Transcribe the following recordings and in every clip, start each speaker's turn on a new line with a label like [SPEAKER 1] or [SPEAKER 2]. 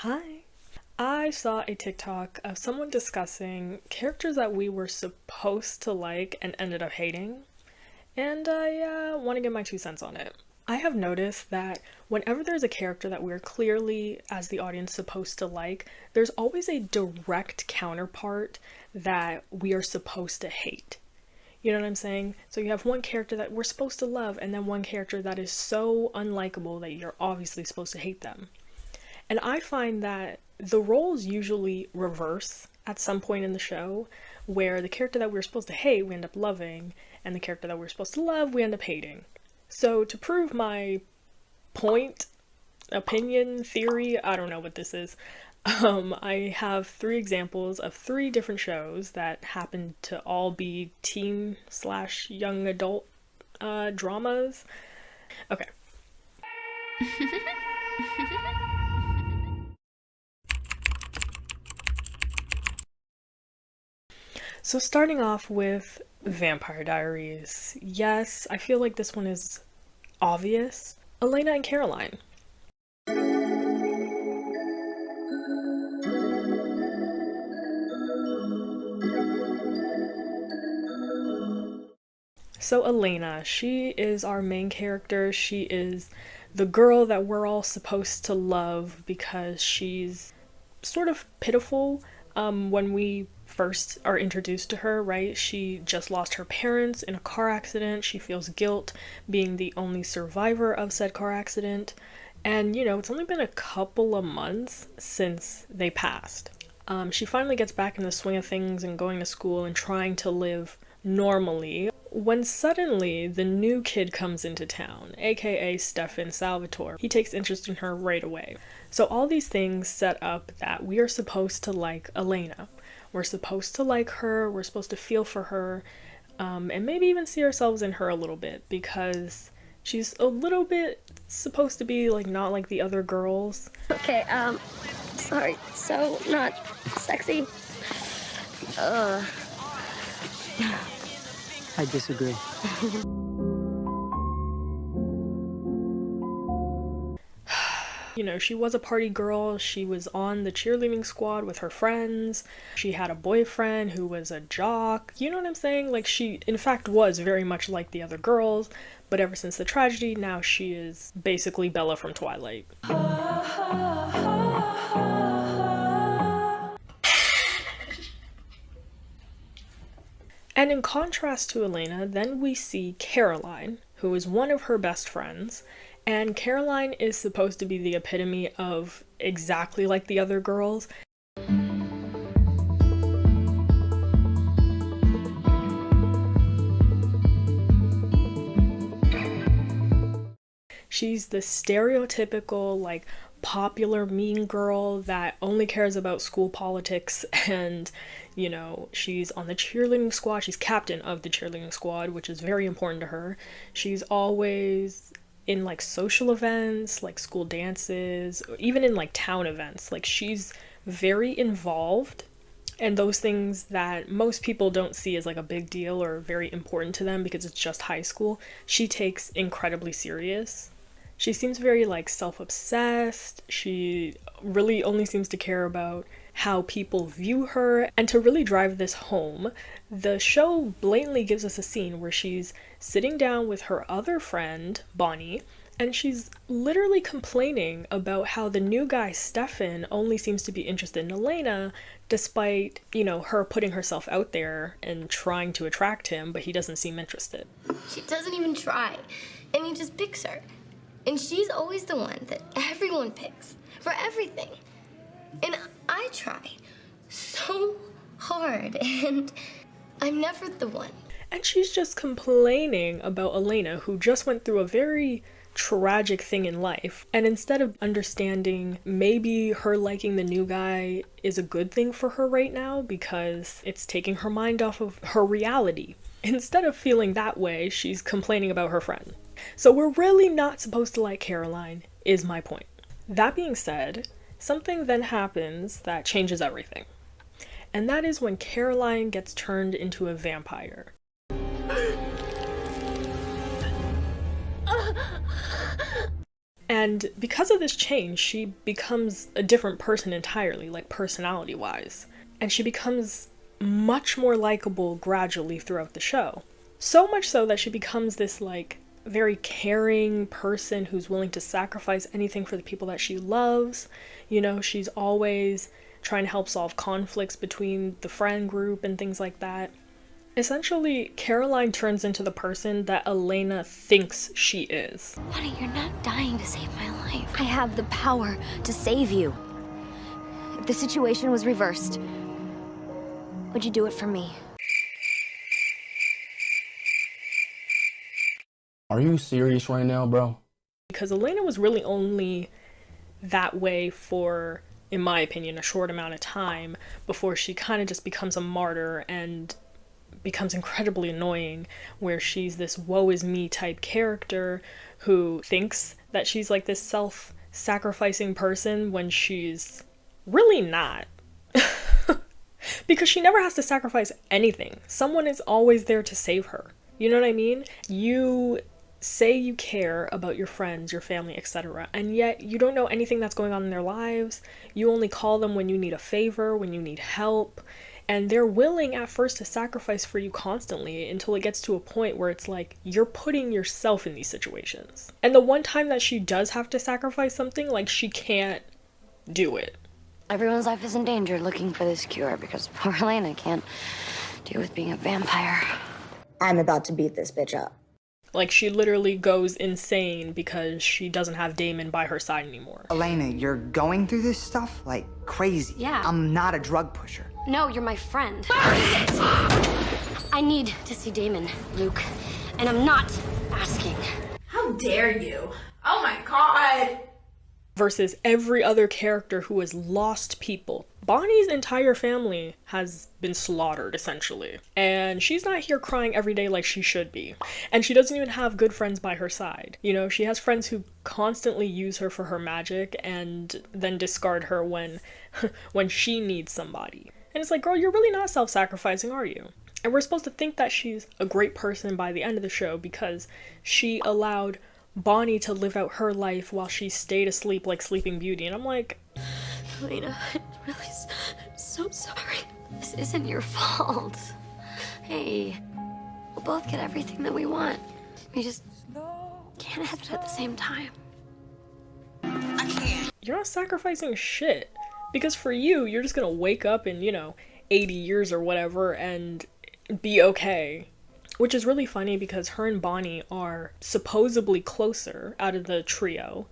[SPEAKER 1] Hi. I saw a TikTok of someone discussing characters that we were supposed to like and ended up hating, and I want to get my 2 cents on it. I have noticed that whenever there's a character that we're clearly, as the audience, supposed to like, there's always a direct counterpart that we are supposed to hate. You know what I'm saying? So you have one character that we're supposed to love, and then one character that is so unlikable that you're obviously supposed to hate them. And I find that the roles usually reverse at some point in the show, where the character that we're supposed to hate, we end up loving, and the character that we're supposed to love, we end up hating. So to prove my point, opinion, theory, I don't know what this is, I have 3 examples of 3 different shows that happen to all be teen slash young adult dramas. Okay. So starting off with Vampire Diaries. Yes, I feel like this one is obvious. Elena and Caroline. So Elena, she is our main character. She is the girl that we're all supposed to love because she's sort of pitiful when we first are introduced to her, right? She just lost her parents in a car accident. She feels guilt being the only survivor of said car accident. And, it's only been a couple of months since they passed. She finally gets back in the swing of things and going to school and trying to live normally when suddenly the new kid comes into town, aka Stefan Salvatore. He takes interest in her right away. So all these things set up that we are supposed to like Elena. We're supposed to like her, we're supposed to feel for her, and maybe even see ourselves in her a little bit because she's a little bit supposed to be like not like the other girls.
[SPEAKER 2] Okay, sorry, so not sexy.
[SPEAKER 3] I disagree.
[SPEAKER 1] She was a party girl. She was on the cheerleading squad with her friends. She had a boyfriend who was a jock. You know what I'm saying? Like, she, in fact, was very much like the other girls, but ever since the tragedy, now she is basically Bella from Twilight. And in contrast to Elena, then we see Caroline, who is one of her best friends, and Caroline is supposed to be the epitome of exactly like the other girls. She's the stereotypical, like, popular mean girl that only cares about school politics and, she's on the cheerleading squad. She's captain of the cheerleading squad, which is very important to her. She's always in, like, social events, like school dances, or even in, like, town events. Like, she's very involved, and those things that most people don't see as, like, a big deal or very important to them because it's just high school, she takes incredibly serious. She seems very, like, self-obsessed. She really only seems to care about how people view her. And to really drive this home, the show blatantly gives us a scene where she's sitting down with her other friend, Bonnie, and she's literally complaining about how the new guy, Stefan, only seems to be interested in Elena, despite, her putting herself out there and trying to attract him, but he doesn't seem interested.
[SPEAKER 2] She doesn't even try, and he just picks her. And she's always the one that everyone picks for everything. And I try so hard, and I'm never the one.
[SPEAKER 1] And she's just complaining about Elena, who just went through a very tragic thing in life. And instead of understanding maybe her liking the new guy is a good thing for her right now because it's taking her mind off of her reality, instead of feeling that way, she's complaining about her friend. So we're really not supposed to like Caroline, is my point. That being said, something then happens that changes everything. And that is when Caroline gets turned into a vampire. And because of this change, she becomes a different person entirely, like personality-wise. And she becomes much more likable gradually throughout the show. So much so that she becomes this, like, very caring person who's willing to sacrifice anything for the people that she loves. You know, she's always trying to help solve conflicts between the friend group and things like that. Essentially, Caroline turns into the person that Elena thinks she is.
[SPEAKER 2] Honey, you're not dying to save my life. I have the power to save you. If the situation was reversed, would you do it for me?
[SPEAKER 3] Are you serious right now, bro?
[SPEAKER 1] Because Elena was really only that way for, in my opinion, a short amount of time before she kind of just becomes a martyr and becomes incredibly annoying, where she's this woe is me type character who thinks that she's like this self-sacrificing person when she's really not. Because she never has to sacrifice anything. Someone is always there to save her. You know what I mean? You say you care about your friends, your family, etc., and yet you don't know anything that's going on in their lives. You only call them when you need a favor, when you need help. And they're willing at first to sacrifice for you constantly until it gets to a point where it's like you're putting yourself in these situations. And the one time that she does have to sacrifice something, like, she can't do it.
[SPEAKER 4] Everyone's life is in danger looking for this cure because poor Lana can't deal with being a vampire.
[SPEAKER 5] I'm about to beat this bitch up.
[SPEAKER 1] Like, she literally goes insane because she doesn't have Damon by her side anymore.
[SPEAKER 6] Elena, you're going through this stuff like crazy.
[SPEAKER 4] Yeah.
[SPEAKER 6] I'm not a drug pusher.
[SPEAKER 4] No, you're my friend. I need to see Damon, Luke, and I'm not asking.
[SPEAKER 7] How dare you? Oh my god!
[SPEAKER 1] Versus every other character who has lost people. Bonnie's entire family has been slaughtered, essentially. And she's not here crying every day like she should be. And she doesn't even have good friends by her side. You know, she has friends who constantly use her for her magic and then discard her when she needs somebody. And it's like, girl, you're really not self-sacrificing, are you? And we're supposed to think that she's a great person by the end of the show because she allowed Bonnie to live out her life while she stayed asleep like Sleeping Beauty. And I'm like,
[SPEAKER 4] Elena, I'm so sorry. This isn't your fault. Hey, we'll both get everything that we want. We just can't have it at the same time.
[SPEAKER 1] you're not sacrificing shit. Because for you, you're just gonna wake up in, 80 years or whatever and be okay. Which is really funny because her and Bonnie are supposedly closer out of the trio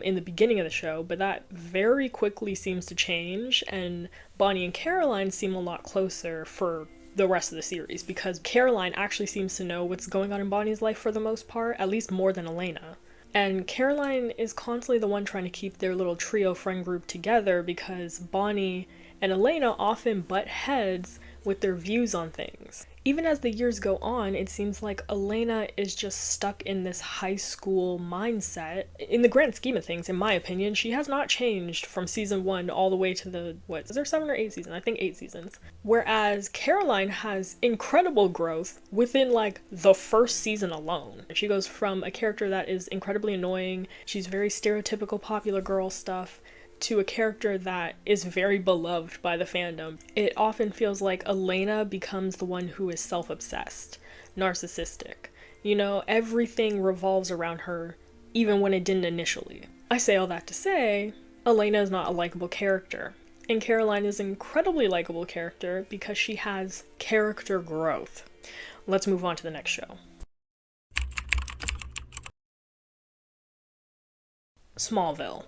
[SPEAKER 1] in the beginning of the show, but that very quickly seems to change, and Bonnie and Caroline seem a lot closer for the rest of the series because Caroline actually seems to know what's going on in Bonnie's life for the most part, at least more than Elena. And Caroline is constantly the one trying to keep their little trio friend group together because Bonnie and Elena often butt heads with their views on things. Even as the years go on, it seems like Elena is just stuck in this high school mindset. In the grand scheme of things, in my opinion, she has not changed from season 1 all the way to the, is there 7 or 8 seasons? I think 8 seasons. Whereas Caroline has incredible growth within the first season alone. She goes from a character that is incredibly annoying, she's very stereotypical popular girl stuff, to a character that is very beloved by the fandom. It often feels like Elena becomes the one who is self-obsessed, narcissistic. Everything revolves around her, even when it didn't initially. I say all that to say, Elena is not a likable character. And Caroline is an incredibly likable character because she has character growth. Let's move on to the next show. Smallville.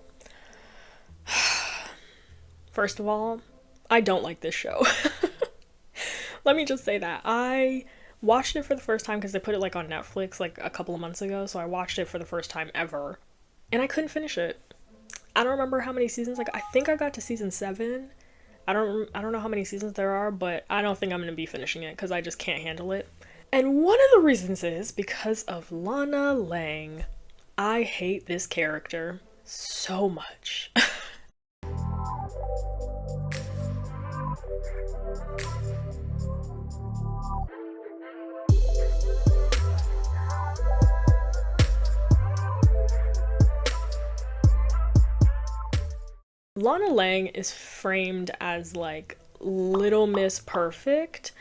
[SPEAKER 1] First of all, I don't like this show. Let me just say that. I watched it for the first time because they put it on Netflix a couple of months ago, so I watched it for the first time ever. And I couldn't finish it. I don't remember how many seasons, I think I got to season 7. I don't know how many seasons there are, but I don't think I'm going to be finishing it because I just can't handle it. And one of the reasons is because of Lana Lang. I hate this character so much. Lana Lang is framed as like Little Miss Perfect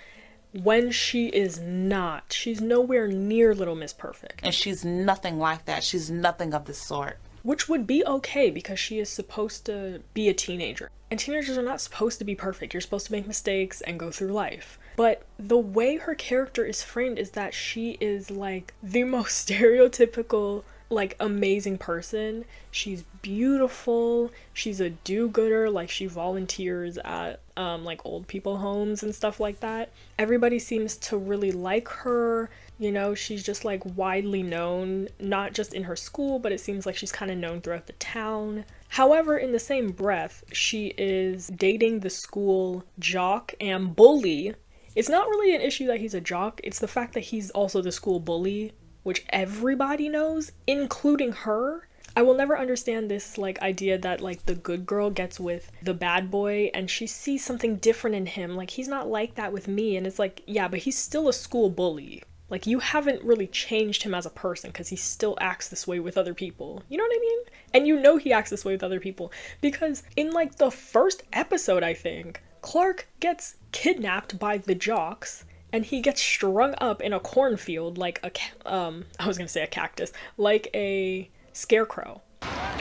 [SPEAKER 1] when she is not. She's nowhere near Little Miss Perfect.
[SPEAKER 8] And she's nothing like that. She's nothing of the sort.
[SPEAKER 1] Which would be okay because she is supposed to be a teenager. And teenagers are not supposed to be perfect. You're supposed to make mistakes and go through life. But the way her character is framed is that she is like the most stereotypical, like amazing person. She's beautiful. She's a do-gooder. Like she volunteers at like old people homes and stuff like that. Everybody seems to really like her. You know, she's just like widely known, not just in her school, but it seems like she's kind of known throughout the town. However, in the same breath, she is dating the school jock and bully. It's not really an issue that he's a jock, it's the fact that he's also the school bully, which everybody knows, including her. I will never understand this like idea that like the good girl gets with the bad boy and she sees something different in him. Like he's not like that with me, and it's like, yeah, but he's still a school bully. Like you haven't really changed him as a person because he still acts this way with other people. You know what I mean? And you know he acts this way with other people because in like the first episode, I think, Clark gets kidnapped by the jocks and he gets strung up in a cornfield like I was gonna say a cactus, like a scarecrow.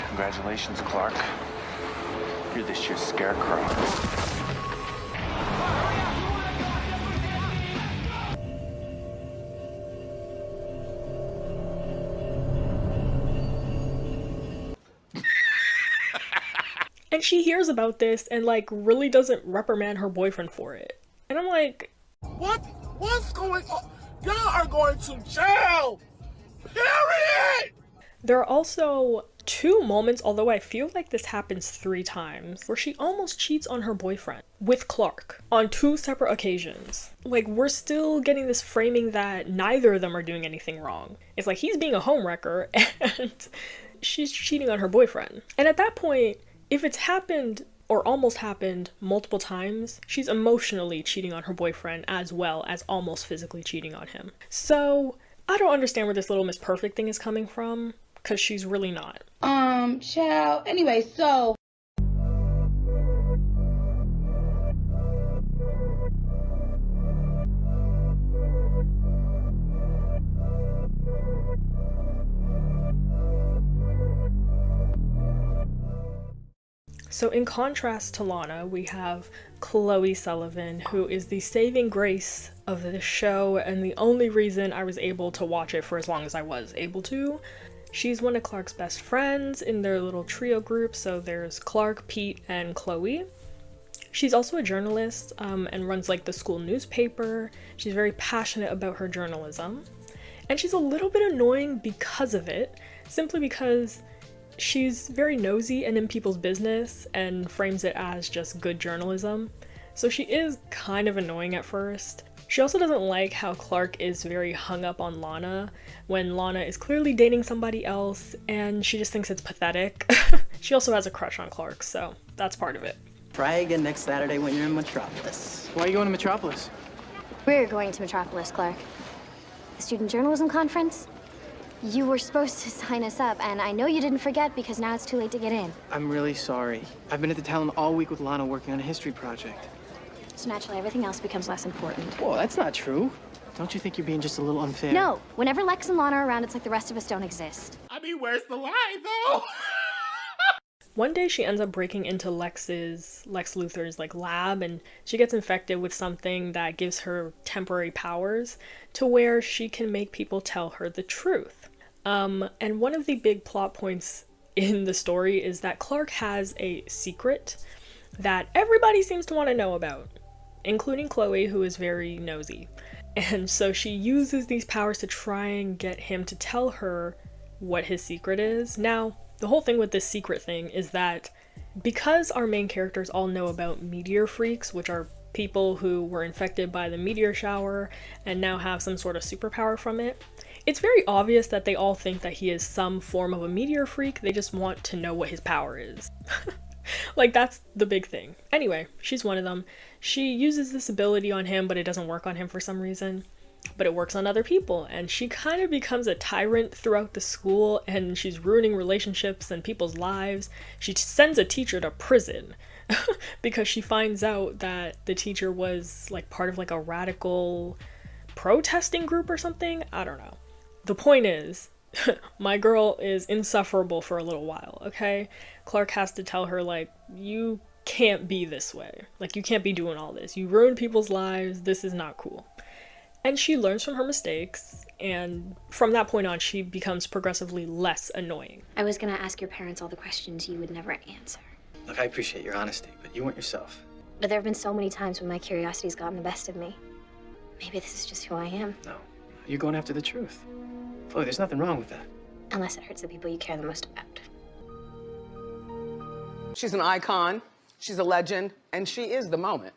[SPEAKER 9] Congratulations, Clark. You're this year's scarecrow.
[SPEAKER 1] And she hears about this and like really doesn't reprimand her boyfriend for it. And I'm like,
[SPEAKER 10] what's going on? Y'all are going to jail. Period.
[SPEAKER 1] There are also 2 moments, although I feel like this happens 3 times, where she almost cheats on her boyfriend with Clark on 2 separate occasions. Like, we're still getting this framing that neither of them are doing anything wrong. It's like he's being a homewrecker and she's cheating on her boyfriend. And at that point, if it's happened or almost happened multiple times, she's emotionally cheating on her boyfriend as well as almost physically cheating on him. So I don't understand where this Little Miss Perfect thing is coming from, because she's really not.
[SPEAKER 11] Child. Anyway, so
[SPEAKER 1] So in contrast to Lana, we have Chloe Sullivan, who is the saving grace of the show and the only reason I was able to watch it for as long as I was able to. She's one of Clark's best friends in their little trio group, so there's Clark, Pete, and Chloe. She's also a journalist and runs like the school newspaper. She's very passionate about her journalism. And she's a little bit annoying because of it, simply because she's very nosy and in people's business and frames it as just good journalism. So she is kind of annoying at first. She also doesn't like how Clark is very hung up on Lana when Lana is clearly dating somebody else and she just thinks it's pathetic. She also has a crush on Clark, so that's part of it.
[SPEAKER 12] Try again next Saturday when you're in Metropolis.
[SPEAKER 13] Why are you going to Metropolis?
[SPEAKER 4] We're going to Metropolis, Clark. The student journalism conference? You were supposed to sign us up, and I know you didn't forget because now it's too late to get in.
[SPEAKER 13] I'm really sorry. I've been at the town all week with Lana working on a history project.
[SPEAKER 4] So naturally, everything else becomes less important.
[SPEAKER 13] Whoa, that's not true. Don't you think you're being just a little unfair?
[SPEAKER 4] No. Whenever Lex and Lana are around, it's like the rest of us don't exist.
[SPEAKER 10] I mean, where's the lie, though?
[SPEAKER 1] One day she ends up breaking into Lex Luthor's like lab, and she gets infected with something that gives her temporary powers to where she can make people tell her the truth. And one of the big plot points in the story is that Clark has a secret that everybody seems to want to know about, including Chloe, who is very nosy. And so she uses these powers to try and get him to tell her what his secret is. Now, the whole thing with this secret thing is that because our main characters all know about meteor freaks, which are people who were infected by the meteor shower and now have some sort of superpower from it, it's very obvious that they all think that he is some form of a meteor freak. They just want to know what his power is. Like, that's the big thing. Anyway, she's one of them. She uses this ability on him, but it doesn't work on him for some reason. but it works on other people, and she kind of becomes a tyrant throughout the school, and she's ruining relationships and people's lives. She sends a teacher to prison because she finds out that the teacher was like part of like a radical protesting group or something. I don't know. The point is, my girl is insufferable for a little while, okay? Clark has to tell her, like, you can't be this way. Like, you can't be doing all this. You ruin people's lives. This is not cool. And she learns from her mistakes, and from that point on, she becomes progressively less annoying.
[SPEAKER 4] I was gonna ask your parents all the questions you would never answer.
[SPEAKER 13] Look, I appreciate your honesty, but you weren't yourself.
[SPEAKER 4] But there have been so many times when my curiosity's gotten the best of me. Maybe this is just who I am.
[SPEAKER 13] No, you're going after the truth. Chloe, there's nothing wrong with that.
[SPEAKER 4] Unless it hurts the people you care the most about.
[SPEAKER 14] She's an icon, she's a legend, and she is the moment.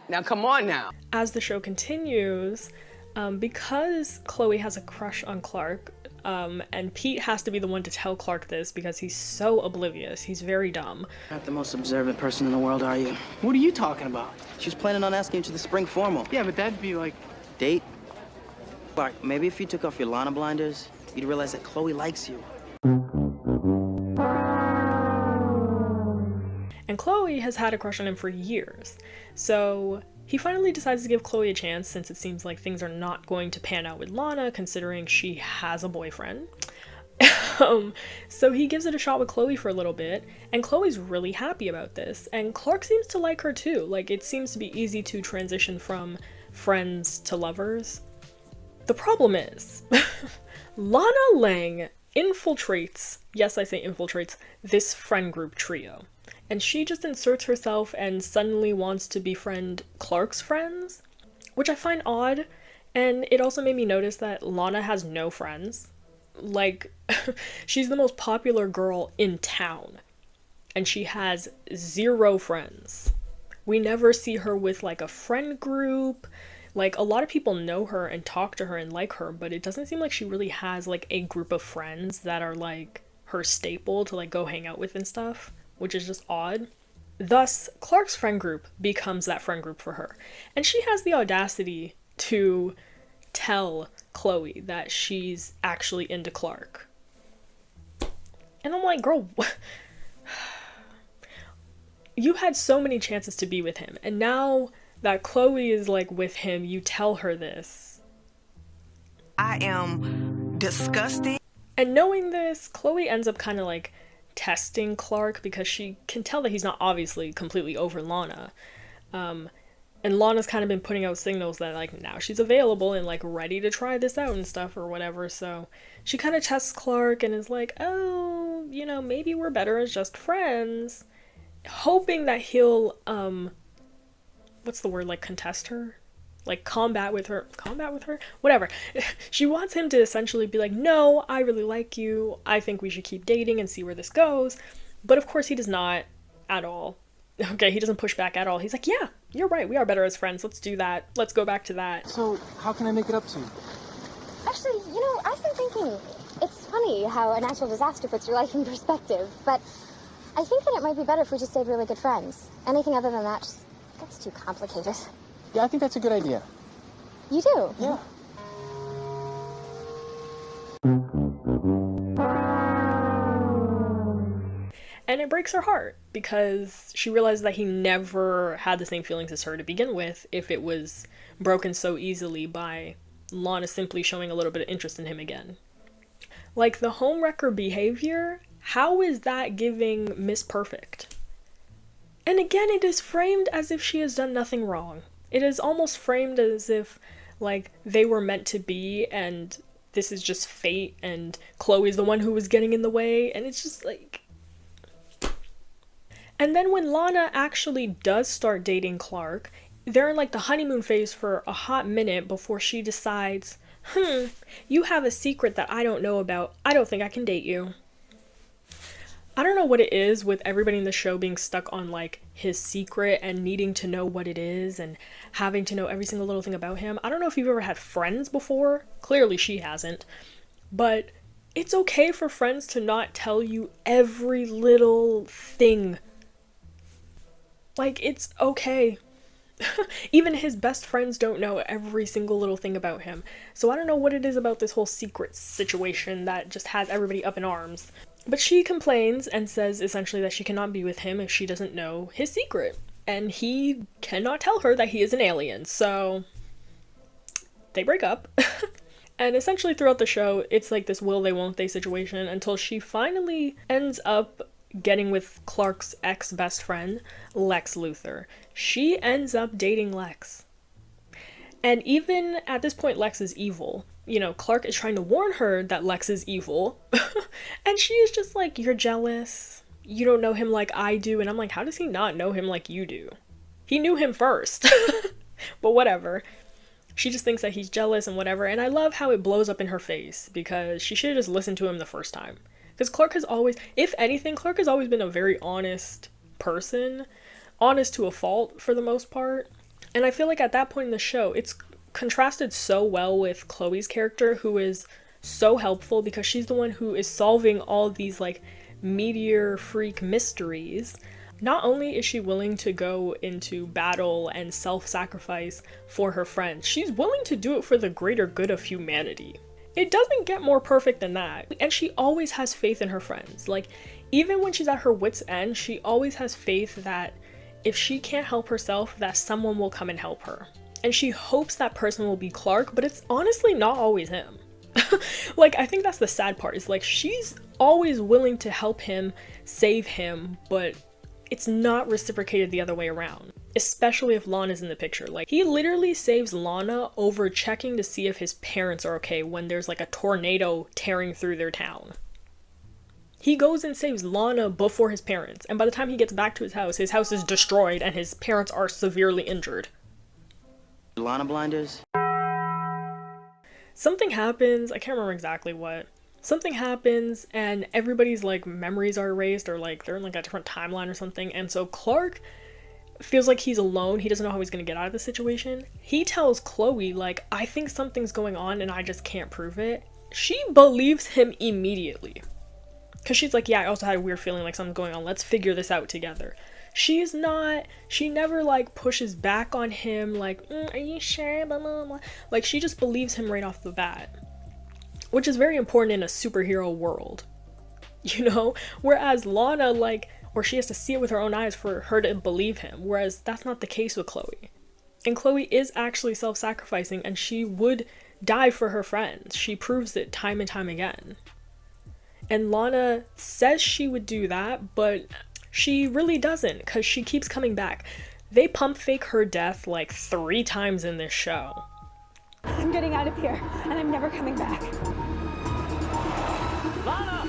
[SPEAKER 14] Now, come on now.
[SPEAKER 1] As the show continues, because Chloe has a crush on Clark, and Pete has to be the one to tell Clark this because he's so oblivious. He's very dumb.
[SPEAKER 12] Not the most observant person in the world, are you?
[SPEAKER 13] What are you talking about?
[SPEAKER 12] She was planning on asking you to the spring formal.
[SPEAKER 13] Yeah, but that'd be like...
[SPEAKER 12] Date? Clark, maybe if you took off your Lana blinders, you'd realize that Chloe likes you.
[SPEAKER 1] And Chloe has had a crush on him for years. So he finally decides to give Chloe a chance, since it seems like things are not going to pan out with Lana, considering she has a boyfriend. So he gives it a shot with Chloe for a little bit, and Chloe's really happy about this. And Clark seems to like her too. Like, it seems to be easy to transition from friends to lovers. The problem is, lanalang infiltrates, yes I say infiltrates, this friend group trio. And she just inserts herself and suddenly wants to befriend Clark's friends, which I find odd. And it also made me notice that Lana has no friends. Like, she's the most popular girl in town, and she has 0 friends. We never see her with like a friend group. Like, a lot of people know her and talk to her and like her, but it doesn't seem like she really has like a group of friends that are like her staple to like go hang out with and stuff, which is just odd. Thus, Clark's friend group becomes that friend group for her. And she has the audacity to tell Chloe that she's actually into Clark. And I'm like, girl, you had so many chances to be with him, and now that Chloe is like with him, you tell her this.
[SPEAKER 15] I am disgusted.
[SPEAKER 1] And knowing this, Chloe ends up kind of like testing Clark because she can tell that he's not obviously completely over Lana. And Lana's kind of been putting out signals that like now she's available and like ready to try this out and stuff or whatever. So she kind of tests Clark and is like, oh, you know, maybe we're better as just friends, hoping that he'll what's the word, like contest her, like combat with her, whatever. She wants him to essentially be like, no, I really like you, I think we should keep dating and see where this goes. But of course he does not at all. Okay, he doesn't push back at all. He's like, yeah, you're right, we are better as friends, let's do that, let's go back to that.
[SPEAKER 13] So how can I make it up to you?
[SPEAKER 16] Actually, you know, I've been thinking, it's funny how a natural disaster puts your life in perspective, but I think that it might be better if we just stayed really good friends. Anything other than that just gets too complicated.
[SPEAKER 13] Yeah, I think that's a good idea.
[SPEAKER 16] You do?
[SPEAKER 13] Yeah.
[SPEAKER 1] And it breaks her heart because she realizes that he never had the same feelings as her to begin with if it was broken so easily by Lana simply showing a little bit of interest in him again. Like, the homewrecker behavior, how is that giving Miss Perfect? And again, it is framed as if she has done nothing wrong. It is almost framed as if, like, they were meant to be and this is just fate and Chloe's the one who was getting in the way, and it's just like... And then when Lana actually does start dating Clark, they're in like the honeymoon phase for a hot minute before she decides, you have a secret that I don't know about. I don't think I can date you. I don't know what it is with everybody in the show being stuck on like his secret and needing to know what it is and having to know every single little thing about him. I don't know if you've ever had friends before. Clearly she hasn't. But it's okay for friends to not tell you every little thing. Like, it's okay. Even his best friends don't know every single little thing about him. So I don't know what it is about this whole secret situation that just has everybody up in arms. But she complains and says essentially that she cannot be with him if she doesn't know his secret. And he cannot tell her that he is an alien, so they break up. And essentially throughout the show, it's like this will they won't they situation until she finally ends up getting with Clark's ex-best friend, Lex Luthor. She ends up dating Lex. And even at this point, Lex is evil. You know, Clark is trying to warn her that Lex is evil. And she is just like, you're jealous. You don't know him like I do. And I'm like, how does he not know him like you do? He knew him first. But whatever. She just thinks that he's jealous and whatever. And I love how it blows up in her face because she should have just listened to him the first time. Because Clark has always, if anything, Clark has always been a very honest person. Honest to a fault for the most part. And I feel like at that point in the show, it's contrasted so well with Chloe's character, who is so helpful because she's the one who is solving all these like meteor freak mysteries. Not only is she willing to go into battle and self-sacrifice for her friends, she's willing to do it for the greater good of humanity. It doesn't get more perfect than that. And she always has faith in her friends. Like, even when she's at her wit's end, she always has faith that if she can't help herself, that someone will come and help her. And she hopes that person will be Clark, but it's honestly not always him. Like, I think that's the sad part, is like, she's always willing to help him, save him, but it's not reciprocated the other way around. Especially if Lana's in the picture. Like, he literally saves Lana over checking to see if his parents are okay when there's like a tornado tearing through their town. He goes and saves Lana before his parents, and by the time he gets back to his house is destroyed and his parents are severely injured.
[SPEAKER 12] Lana blinders?
[SPEAKER 1] Something happens, I can't remember exactly what. Something happens and everybody's like memories are erased, or like they're in like a different timeline or something, and so Clark feels like he's alone. He doesn't know how he's gonna get out of the situation. He tells Chloe, like, I think something's going on and I just can't prove it. She believes him immediately. Because she's like, yeah, I also had a weird feeling like something's going on. Let's figure this out together. She never like pushes back on him like, are you sure? Blah, blah, blah. Like, she just believes him right off the bat. Which is very important in a superhero world. You know? Whereas Lana, like, or she has to see it with her own eyes for her to believe him. Whereas that's not the case with Chloe. And Chloe is actually self-sacrificing and she would die for her friends. She proves it time and time again. And Lana says she would do that, but she really doesn't because she keeps coming back. They pump fake her death like 3 times in this show.
[SPEAKER 17] I'm getting out of here and I'm never coming back.
[SPEAKER 10] Lana!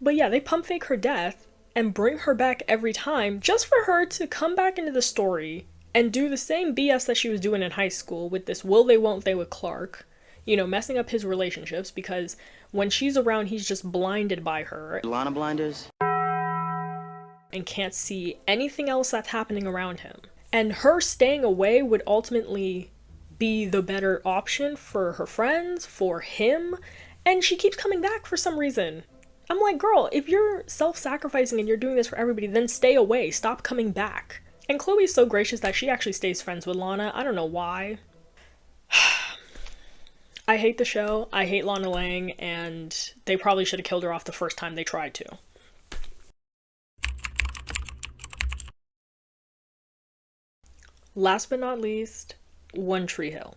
[SPEAKER 1] But yeah, they pump fake her death and bring her back every time just for her to come back into the story and do the same BS that she was doing in high school with this will they won't they with Clark, you know, messing up his relationships because when she's around he's just blinded by her.
[SPEAKER 12] Lana blinders?
[SPEAKER 1] And can't see anything else that's happening around him. And her staying away would ultimately be the better option for her friends, for him, and she keeps coming back for some reason. I'm like, girl, if you're self-sacrificing and you're doing this for everybody, then stay away. Stop coming back. And Chloe's so gracious that she actually stays friends with Lana. I don't know why. I hate the show. I hate Lana Lang, and they probably should have killed her off the first time they tried to. Last but not least, One Tree Hill.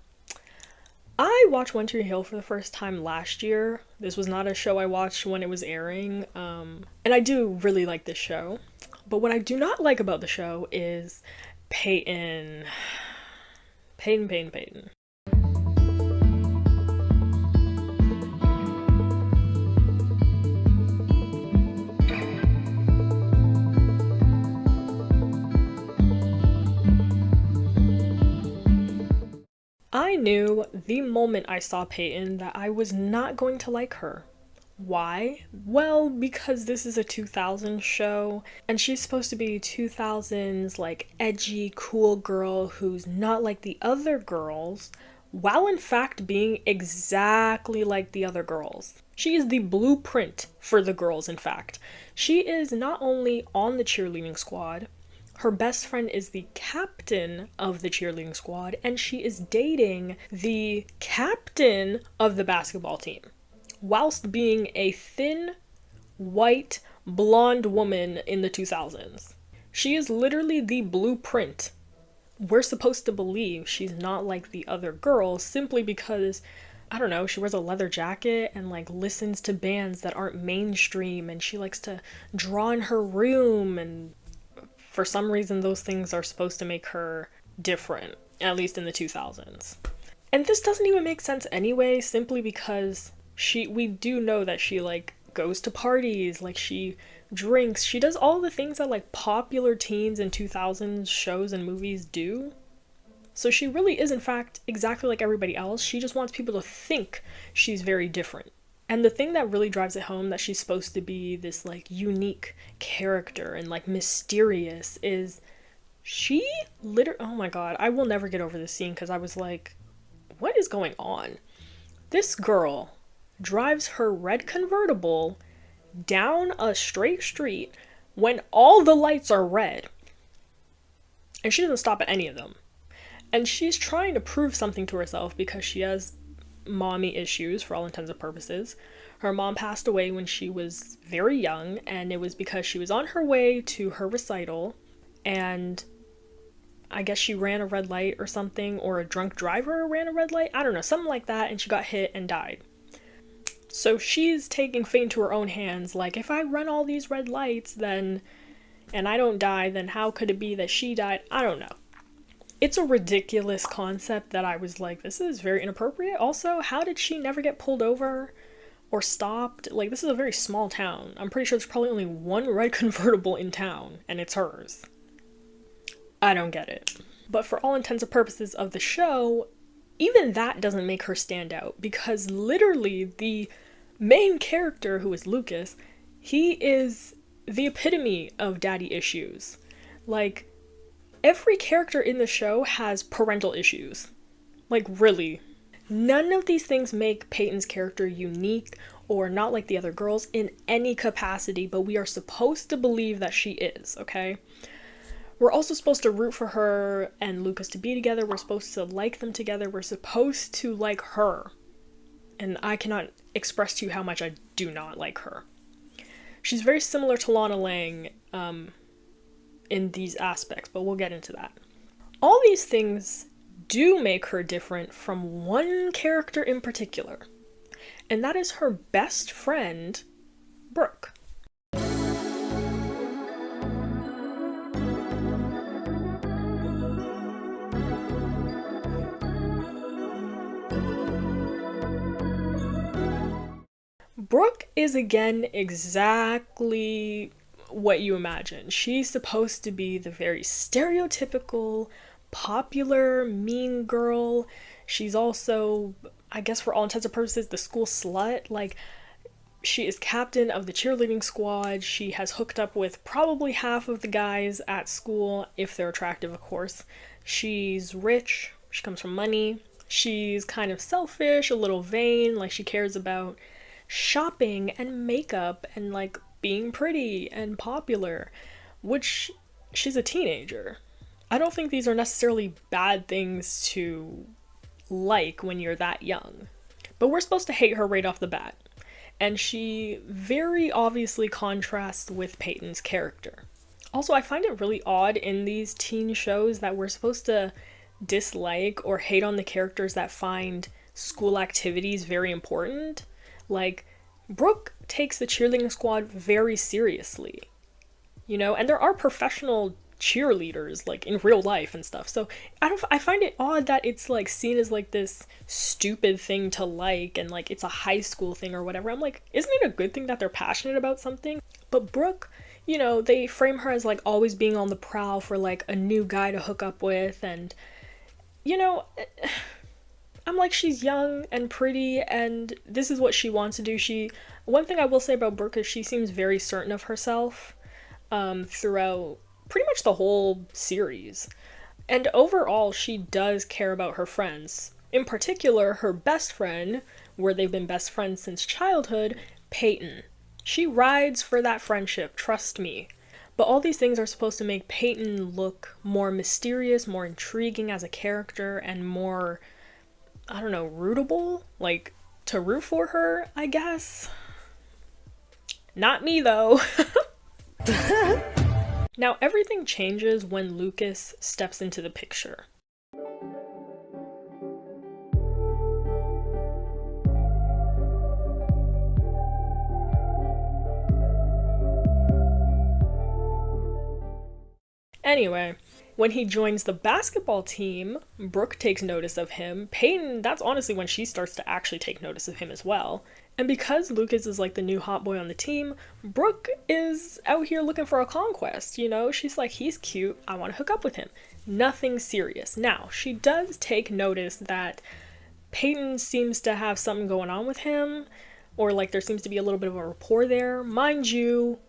[SPEAKER 1] I watched One Tree Hill for the first time last year. This was not a show I watched when it was airing, and I do really like this show. But what I do not like about the show is Peyton. Peyton. I knew the moment I saw Peyton that I was not going to like her. Why? Well, because this is a 2000s show, and she's supposed to be 2000s, like, edgy, cool girl who's not like the other girls, while in fact being exactly like the other girls. She is the blueprint for the girls, in fact. She is not only on the cheerleading squad, her best friend is the captain of the cheerleading squad, and she is dating the captain of the basketball team, whilst being a thin, white, blonde woman in the 2000s. She is literally the blueprint. We're supposed to believe she's not like the other girls simply because, I don't know, she wears a leather jacket and like listens to bands that aren't mainstream, and she likes to draw in her room, and for some reason those things are supposed to make her different, at least in the 2000s. And this doesn't even make sense anyway, simply because we do know that she like goes to parties, like she drinks, she does all the things that like popular teens in 2000s shows and movies do. So she really is in fact exactly like everybody else. She just wants people to think she's very different. And the thing that really drives it home that she's supposed to be this like unique character and like mysterious is she literally, oh my god, I will never get over this scene because I was like, what is going on? This girl drives her red convertible down a straight street when all the lights are red. And she doesn't stop at any of them. And she's trying to prove something to herself because she has mommy issues for all intents and purposes. Her mom passed away when she was very young, and it was because she was on her way to her recital, and I guess she ran a red light or something, or a drunk driver ran a red light, I don't know, something like that, and she got hit and died. So she's taking fate into her own hands, like, if I run all these red lights, then, and I don't die, then how could it be that she died? I don't know. It's a ridiculous concept that I was like, this is very inappropriate. Also, how did she never get pulled over or stopped? Like, this is a very small town. I'm pretty sure there's probably only one red convertible in town, and it's hers. I don't get it. But for all intents and purposes of the show, even that doesn't make her stand out, because literally the main character, who is Lucas, he is the epitome of daddy issues. Like, every character in the show has parental issues. Like, really. None of these things make Peyton's character unique or not like the other girls in any capacity, but we are supposed to believe that she is, okay? We're also supposed to root for her and Lucas to be together. We're supposed to like them together. We're supposed to like her. And I cannot express to you how much I do not like her. She's very similar to Lana Lang, in these aspects, but we'll get into that. All these things do make her different from one character in particular, and that is her best friend, Brooke. Brooke is again exactly what you imagine. She's supposed to be the very stereotypical, popular, mean girl. She's also, I guess for all intents and purposes, the school slut. Like, she is captain of the cheerleading squad. She has hooked up with probably half of the guys at school, if they're attractive, of course. She's rich. She comes from money. She's kind of selfish, a little vain. Like, she cares about shopping and makeup and like being pretty and popular, which she's a teenager. I don't think these are necessarily bad things to like when you're that young, but we're supposed to hate her right off the bat, and she very obviously contrasts with Peyton's character. Also, I find it really odd in these teen shows that we're supposed to dislike or hate on the characters that find school activities very important. Like, Brooke takes the cheerleading squad very seriously, you know, and there are professional cheerleaders, like, in real life and stuff, so I find it odd that it's, like, seen as, like, this stupid thing to like, and, like, it's a high school thing or whatever. I'm like, isn't it a good thing that they're passionate about something? But Brooke, you know, they frame her as, like, always being on the prowl for, like, a new guy to hook up with, and, you know, I'm like, she's young and pretty, and this is what she wants to do. One thing I will say about Brooke is she seems very certain of herself throughout pretty much the whole series. And overall, she does care about her friends. In particular, her best friend, where they've been best friends since childhood, Peyton. She rides for that friendship, trust me. But all these things are supposed to make Peyton look more mysterious, more intriguing as a character, and more, I don't know, rootable? Like, to root for her, I guess? Not me, though. Now, everything changes when Lucas steps into the picture. Anyway, when he joins the basketball team, Brooke takes notice of him. Peyton, that's honestly when she starts to actually take notice of him as well. And because Lucas is like the new hot boy on the team, Brooke is out here looking for a conquest, you know? She's like, he's cute, I want to hook up with him. Nothing serious. Now, she does take notice that Peyton seems to have something going on with him, or like there seems to be a little bit of a rapport there. Mind you,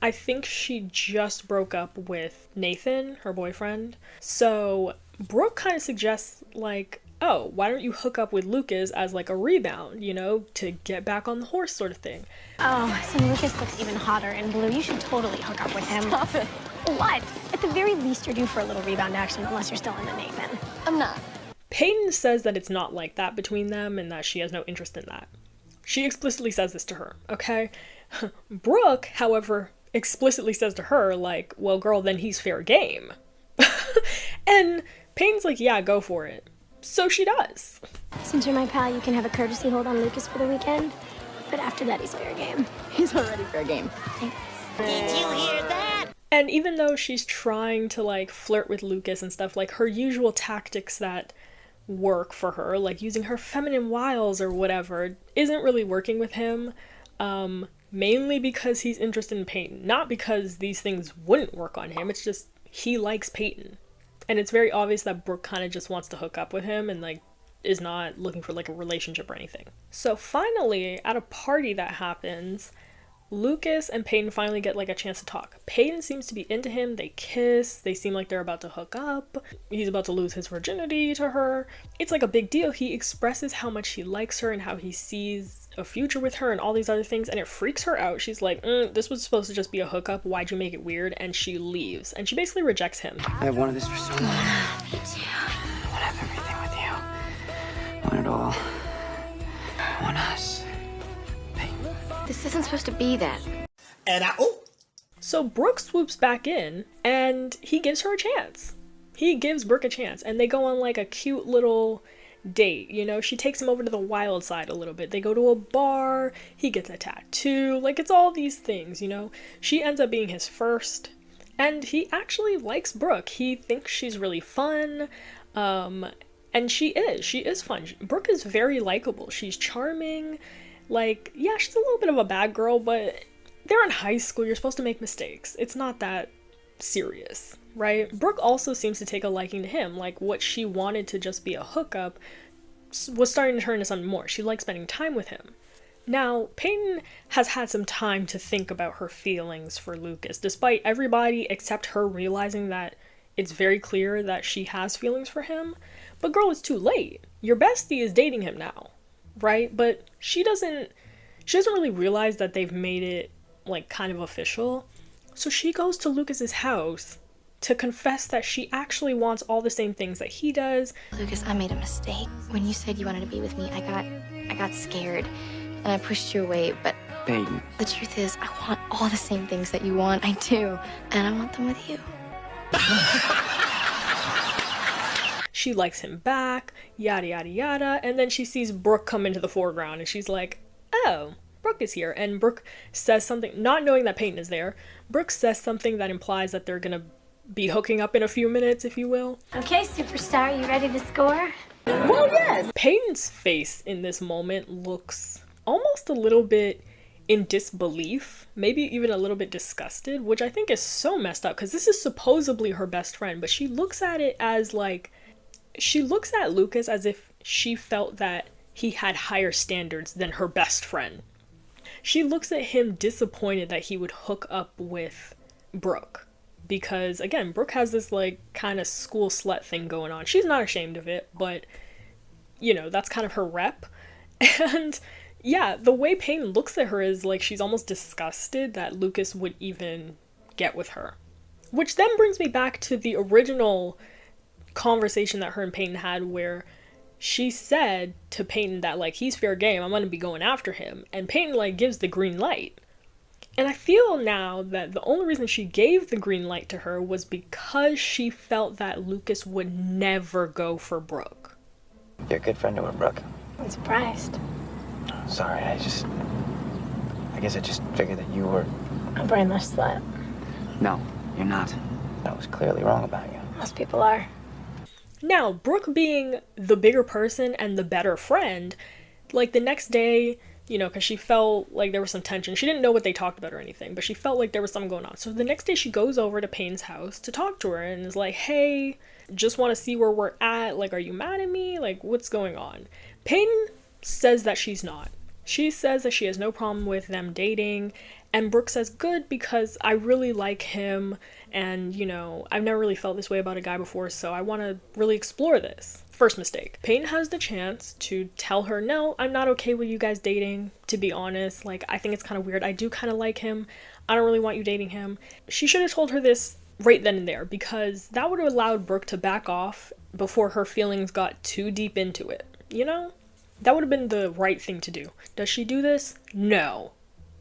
[SPEAKER 1] I think she just broke up with Nathan, her boyfriend. So Brooke kind of suggests like, oh, why don't you hook up with Lucas as like a rebound, you know, to get back on the horse sort of thing.
[SPEAKER 16] Oh, so Lucas looks even hotter in blue. You should totally hook up with him.
[SPEAKER 17] Stop it.
[SPEAKER 16] What? At the very least, you're due for a little rebound action, unless you're still into Nathan.
[SPEAKER 17] I'm not.
[SPEAKER 1] Peyton says that it's not like that between them and that she has no interest in that. She explicitly says this to her, okay? Brooke, however, explicitly says to her, like, well, girl, then he's fair game. And Peyton's like, yeah, go for it. So she does.
[SPEAKER 16] Since you're my pal, you can have a courtesy hold on Lucas for the weekend. But after that, he's fair game.
[SPEAKER 17] He's already fair game.
[SPEAKER 16] Thanks.
[SPEAKER 8] Did you hear that?
[SPEAKER 1] And even though she's trying to, like, flirt with Lucas and stuff, like, her usual tactics that work for her, like using her feminine wiles or whatever, isn't really working with him. Mainly because he's interested in Peyton. Not because these things wouldn't work on him, it's just he likes Peyton. And it's very obvious that Brooke kind of just wants to hook up with him and like is not looking for like a relationship or anything. So finally, at a party that happens, Lucas and Peyton finally get like a chance to talk. Peyton seems to be into him, they kiss, they seem like they're about to hook up. He's about to lose his virginity to her. It's like a big deal. He expresses how much he likes her and how he sees a future with her and all these other things, and it freaks her out. She's like, this was supposed to just be a hookup, why'd you make it weird? And she leaves, and she basically rejects him.
[SPEAKER 12] I have wanted this for so long. Me too. I want to have everything with you. I want it all. I want us.
[SPEAKER 2] This isn't supposed to be that.
[SPEAKER 1] So Brooke swoops back in, and he gives her a chance. He gives Brooke a chance, and they go on like a cute little date, you know? She takes him over to the wild side a little bit. They go to a bar, he gets a tattoo, like it's all these things, you know? She ends up being his first, and he actually likes Brooke. He thinks she's really fun, and she is fun. Brooke is very likable. She's charming. Like, yeah, she's a little bit of a bad girl, but they're in high school. You're supposed to make mistakes. It's not that serious, right? Brooke also seems to take a liking to him. Like, what she wanted to just be a hookup was starting to turn into something more. She likes spending time with him. Now, Peyton has had some time to think about her feelings for Lucas, despite everybody except her realizing that it's very clear that she has feelings for him. But girl, it's too late. Your bestie is dating him now, right? But she doesn't really realize that they've made it like kind of official. So she goes to Lucas's house to confess that she actually wants all the same things that he does.
[SPEAKER 2] Lucas, I made a mistake. When you said you wanted to be with me, I got scared and I pushed you away, but
[SPEAKER 12] Peyton,
[SPEAKER 2] the truth is I want all the same things that you want. I do, and I want them with you.
[SPEAKER 1] She likes him back, yada yada yada, and then she sees Brooke come into the foreground and she's like, oh, Brooke is here. And Brooke says something, not knowing that Peyton is there, Brooke says something that implies that they're gonna be hooking up in a few minutes, if you will.
[SPEAKER 16] Okay, superstar, you ready to score?
[SPEAKER 1] Well, yes! Peyton's face in this moment looks almost a little bit in disbelief, maybe even a little bit disgusted, which I think is so messed up because this is supposedly her best friend, but she looks at it as like, she looks at Lucas as if she felt that he had higher standards than her best friend. She looks at him disappointed that he would hook up with Brooke. Because, again, Brooke has this, like, kind of school slut thing going on. She's not ashamed of it, but, you know, that's kind of her rep. And, yeah, the way Peyton looks at her is, like, she's almost disgusted that Lucas would even get with her. Which then brings me back to the original conversation that her and Peyton had, where she said to Peyton that, like, he's fair game, I'm gonna be going after him. And Peyton, like, gives the green light. And I feel now that the only reason she gave the green light to her was because she felt that Lucas would never go for Brooke.
[SPEAKER 18] You're a good friend to her, Brooke.
[SPEAKER 16] I'm surprised.
[SPEAKER 18] Sorry, I guess I just figured that you were...
[SPEAKER 16] A brainless slut.
[SPEAKER 18] No, you're not. I was clearly wrong about you.
[SPEAKER 16] Most people are.
[SPEAKER 1] Now, Brooke being the bigger person and the better friend, like, the next day, you know, because she felt like there was some tension. She didn't know what they talked about or anything, but she felt like there was something going on. So the next day she goes over to Payne's house to talk to her and is like, hey, just want to see where we're at. Like, are you mad at me? Like, what's going on? Payne says that she's not. She says that she has no problem with them dating. And Brooke says, good, because I really like him. And, you know, I've never really felt this way about a guy before, so I want to really explore this. First mistake. Peyton has the chance to tell her, no, I'm not okay with you guys dating, to be honest. Like, I think it's kind of weird. I do kind of like him. I don't really want you dating him. She should have told her this right then and there, because that would have allowed Brooke to back off before her feelings got too deep into it, you know? That would have been the right thing to do. Does she do this? No.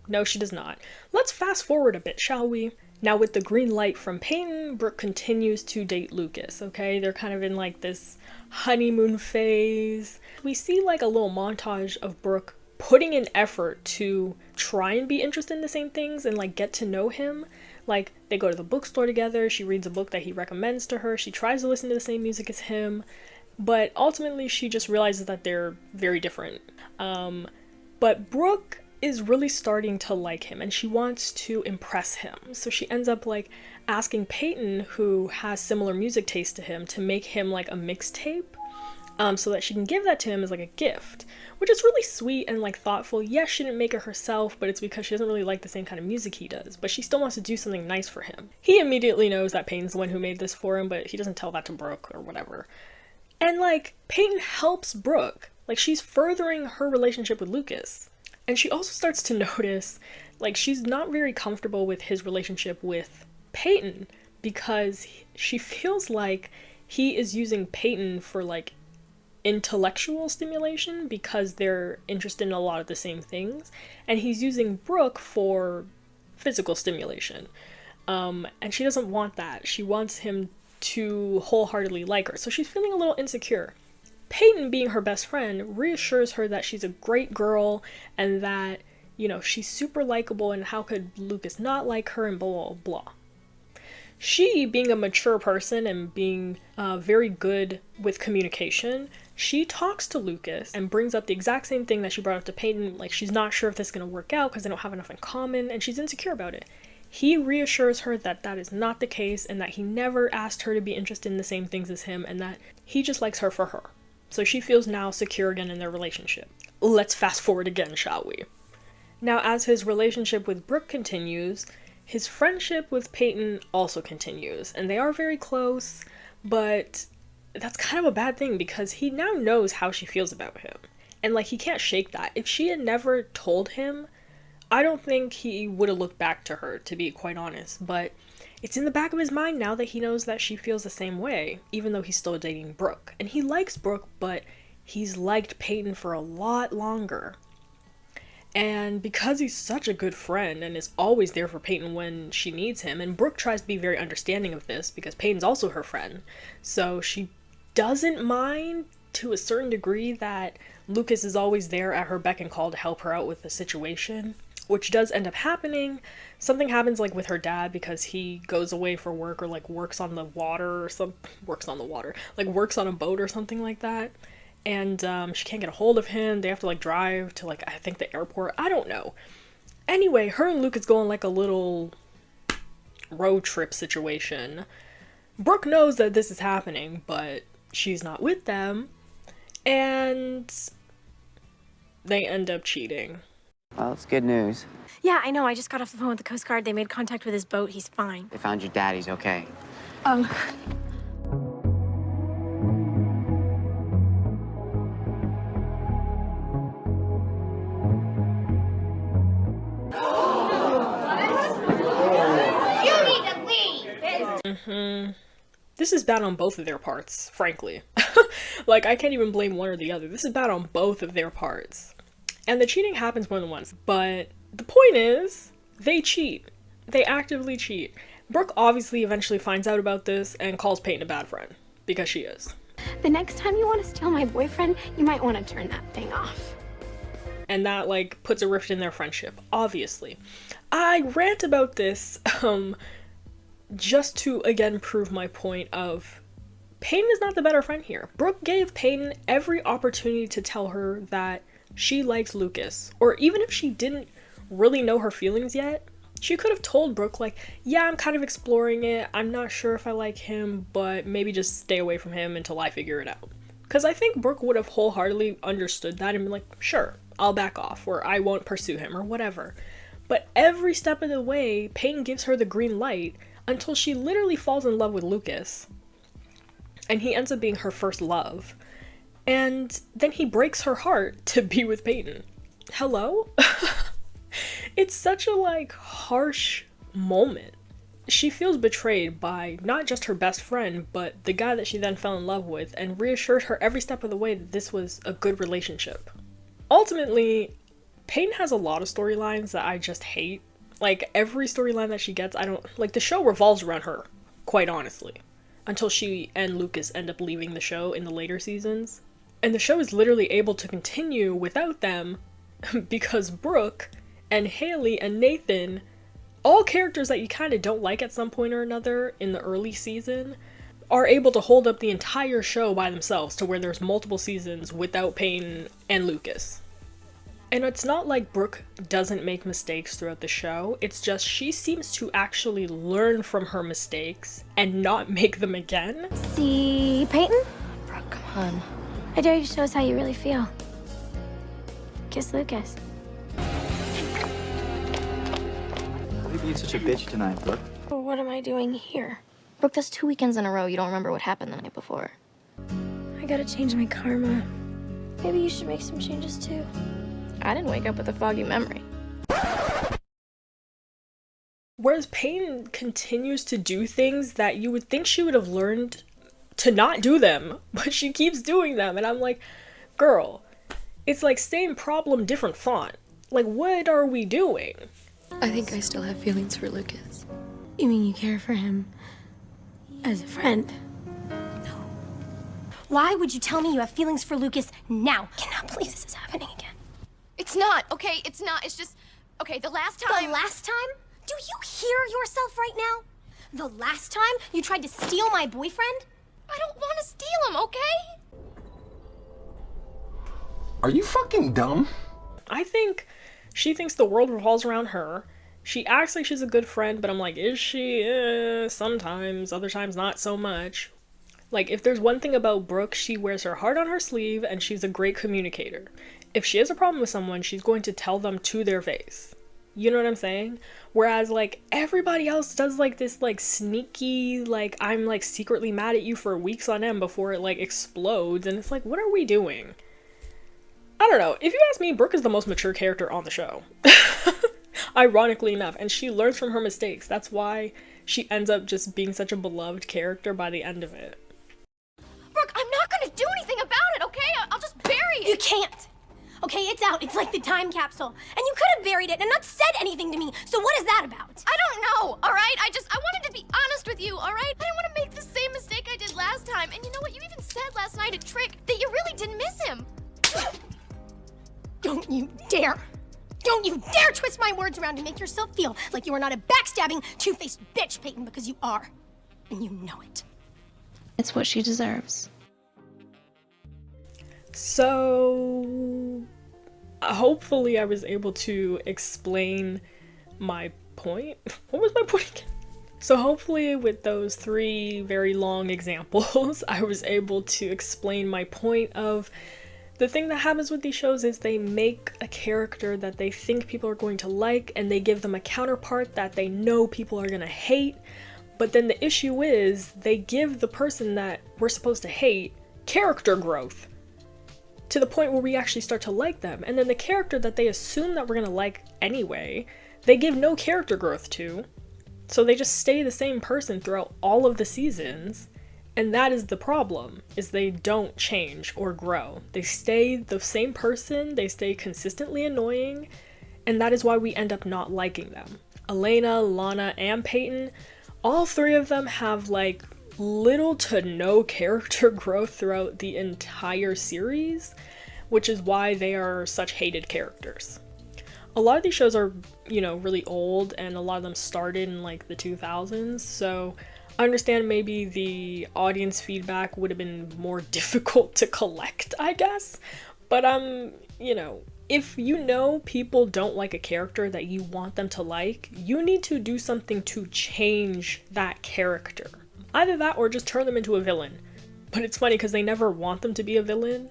[SPEAKER 1] No, she does not. Let's fast forward a bit, shall we? Now, with the green light from Peyton, Brooke continues to date Lucas, okay? They're kind of in, like, this honeymoon phase. We see, like, a little montage of Brooke putting in effort to try and be interested in the same things and, like, get to know him. Like, they go to the bookstore together, she reads a book that he recommends to her, she tries to listen to the same music as him, but ultimately she just realizes that they're very different. But Brooke is really starting to like him and she wants to impress him. So she ends up, like, asking Peyton, who has similar music taste to him, to make him, like, a mixtape so that she can give that to him as, like, a gift, which is really sweet and, like, thoughtful. Yes, she didn't make it herself, but it's because she doesn't really like the same kind of music he does, but she still wants to do something nice for him. He immediately knows that Peyton's the one who made this for him, but he doesn't tell that to Brooke or whatever. And, like, Peyton helps Brooke. Like, she's furthering her relationship with Lucas. And she also starts to notice, like, she's not very comfortable with his relationship with Peyton because she feels like he is using Peyton for, like, intellectual stimulation because they're interested in a lot of the same things. And he's using Brooke for physical stimulation. And she doesn't want that. She wants him to wholeheartedly like her. So she's feeling a little insecure. Peyton, being her best friend, reassures her that she's a great girl and that, you know, she's super likable and how could Lucas not like her and blah, blah, blah. She, being a mature person and being very good with communication, she talks to Lucas and brings up the exact same thing that she brought up to Peyton. Like, she's not sure if this is going to work out because they don't have enough in common and she's insecure about it. He reassures her that that is not the case and that he never asked her to be interested in the same things as him and that he just likes her for her. So she feels now secure again in their relationship. Let's fast forward again, shall we? Now, as his relationship with Brooke continues, his friendship with Peyton also continues, and they are very close, but that's kind of a bad thing because he now knows how she feels about him. And, like, he can't shake that. If she had never told him, I don't think he would have looked back to her, to be quite honest, but it's in the back of his mind now that he knows that she feels the same way, even though he's still dating Brooke. And he likes Brooke, but he's liked Peyton for a lot longer. And because he's such a good friend and is always there for Peyton when she needs him, and Brooke tries to be very understanding of this because Peyton's also her friend, so she doesn't mind to a certain degree that Lucas is always there at her beck and call to help her out with the situation, which does end up happening. Something happens, like, with her dad because he goes away for work or, like, works on the water or works on a boat or something like that. And she can't get a hold of him. They have to, like, drive to, like, I think the airport. I don't know. Anyway, her and Lucas go on, like, a little road trip situation. Brooke knows that this is happening, but she's not with them. And they end up cheating.
[SPEAKER 12] Well, it's good news.
[SPEAKER 17] Yeah, I know. I just got off the phone with the Coast Guard. They made contact with his boat. He's fine.
[SPEAKER 12] They found your daddy's okay.
[SPEAKER 2] You need to leave!
[SPEAKER 1] This is bad on both of their parts, frankly. Like, I can't even blame one or the other. This is bad on both of their parts. And the cheating happens more than once. But the point is, they cheat. They actively cheat. Brooke obviously eventually finds out about this and calls Peyton a bad friend. Because she is.
[SPEAKER 17] The next time you want to steal my boyfriend, you might want to turn that thing off.
[SPEAKER 1] And that, like, puts a rift in their friendship, obviously. I rant about this, just to, again, prove my point of Peyton is not the better friend here. Brooke gave Peyton every opportunity to tell her that she likes Lucas. Or even if she didn't really know her feelings yet, she could have told Brooke, like, yeah, I'm kind of exploring it. I'm not sure if I like him, but maybe just stay away from him until I figure it out. Because I think Brooke would have wholeheartedly understood that and been like, sure, I'll back off, or I won't pursue him, or whatever. But every step of the way, Peyton gives her the green light until she literally falls in love with Lucas. And he ends up being her first love. And then he breaks her heart to be with Peyton. Hello? It's such a, like, harsh moment. She feels betrayed by not just her best friend, but the guy that she then fell in love with, and reassured her every step of the way that this was a good relationship. Ultimately, Peyton has a lot of storylines that I just hate. Like, every storyline that she gets, I don't... Like, the show revolves around her, quite honestly. Until she and Lucas end up leaving the show in the later seasons. And the show is literally able to continue without them because Brooke and Haley and Nathan, all characters that you kind of don't like at some point or another in the early season, are able to hold up the entire show by themselves to where there's multiple seasons without Peyton and Lucas. And it's not like Brooke doesn't make mistakes throughout the show, it's just she seems to actually learn from her mistakes and not make them again.
[SPEAKER 17] See, Peyton? Brooke, come on. I dare you to show us how you really feel. Kiss Lucas.
[SPEAKER 18] Why are you being such a bitch tonight, Brooke?
[SPEAKER 17] Well, what am I doing here?
[SPEAKER 2] Brooke, that's 2 weekends in a row. You don't remember what happened the night before.
[SPEAKER 17] I gotta change my karma. Maybe you should make some changes too.
[SPEAKER 2] I didn't wake up with a foggy memory.
[SPEAKER 1] Whereas Peyton continues to do things that you would think she would have learned to not do them, but she keeps doing them, and I'm like, girl, it's like same problem, different font. Like, what are we doing?
[SPEAKER 4] I think I still have feelings for Lucas.
[SPEAKER 17] You mean you care for him as a friend?
[SPEAKER 4] No.
[SPEAKER 17] Why would you tell me you have feelings for Lucas now? I cannot believe this is happening again.
[SPEAKER 19] It's not, okay? It's not. It's just, okay, the last time...
[SPEAKER 17] The last time? Do you hear yourself right now? The last time you tried to steal my boyfriend?
[SPEAKER 19] I don't want to steal him, okay?
[SPEAKER 10] Are you fucking dumb?
[SPEAKER 1] I think she thinks the world revolves around her. She acts like she's a good friend, but I'm like, is she? Sometimes, other times not so much. Like, if there's one thing about Brooke, she wears her heart on her sleeve and she's a great communicator. If she has a problem with someone, she's going to tell them to their face. You know what I'm saying? Whereas, like, everybody else does, like, this, like, sneaky, like, I'm, like, secretly mad at you for weeks on end before it, like, explodes. And it's like, what are we doing? I don't know. If you ask me, Brooke is the most mature character on the show. Ironically enough. And she learns from her mistakes. That's why she ends up just being such a beloved character by the end of it.
[SPEAKER 19] Brooke, I'm not gonna do anything about it, okay? I'll just bury it.
[SPEAKER 17] You can't. Okay, it's out. It's like the time capsule. And you could have buried it and not said anything to me. So what is that about?
[SPEAKER 19] I don't know, all right? I wanted to be honest with you, all right? I didn't want to make the same mistake I did last time. And you know what? You even said last night at Trick that you really didn't miss him.
[SPEAKER 17] Don't you dare. Don't you dare twist my words around and make yourself feel like you are not a backstabbing, two-faced bitch, Peyton, because you are. And you know it.
[SPEAKER 4] It's what she deserves.
[SPEAKER 1] So, hopefully I was able to explain my point. What was my point again? So hopefully with those 3 very long examples, I was able to explain my point of the thing that happens with these shows is they make a character that they think people are going to like, and they give them a counterpart that they know people are going to hate. But then the issue is they give the person that we're supposed to hate character growth to the point where we actually start to like them. And then the character that they assume that we're going to like anyway, they give no character growth to. So they just stay the same person throughout all of the seasons. And that is the problem, is they don't change or grow. They stay the same person, they stay consistently annoying, and that is why we end up not liking them. Elena, Lana, and Peyton, all 3 of them have like little to no character growth throughout the entire series, which is why they are such hated characters. A lot of these shows are, you know, really old, and a lot of them started in like the 2000s, so I understand maybe the audience feedback would have been more difficult to collect, I guess. But you know, if you know people don't like a character that you want them to like, you need to do something to change that character. Either that or just turn them into a villain. But it's funny because they never want them to be a villain,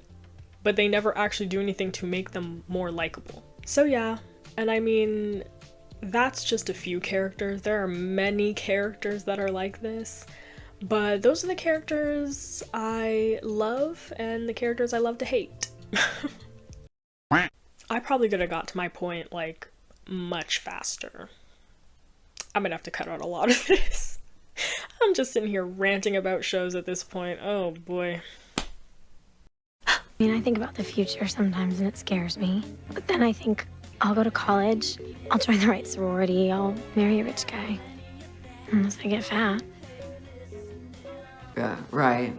[SPEAKER 1] but they never actually do anything to make them more likable. So yeah, and I mean, that's just a few characters. There are many characters that are like this, but those are the characters I love and the characters I love to hate. I probably could have got to my point like much faster. I'm gonna have to cut out a lot of this. I'm just sitting here ranting about shows at this point. Oh boy.
[SPEAKER 4] I mean, I think about the future sometimes and it scares me. But then I think I'll go to college, I'll join the right sorority, I'll marry a rich guy. Unless I get fat.
[SPEAKER 12] Yeah, right.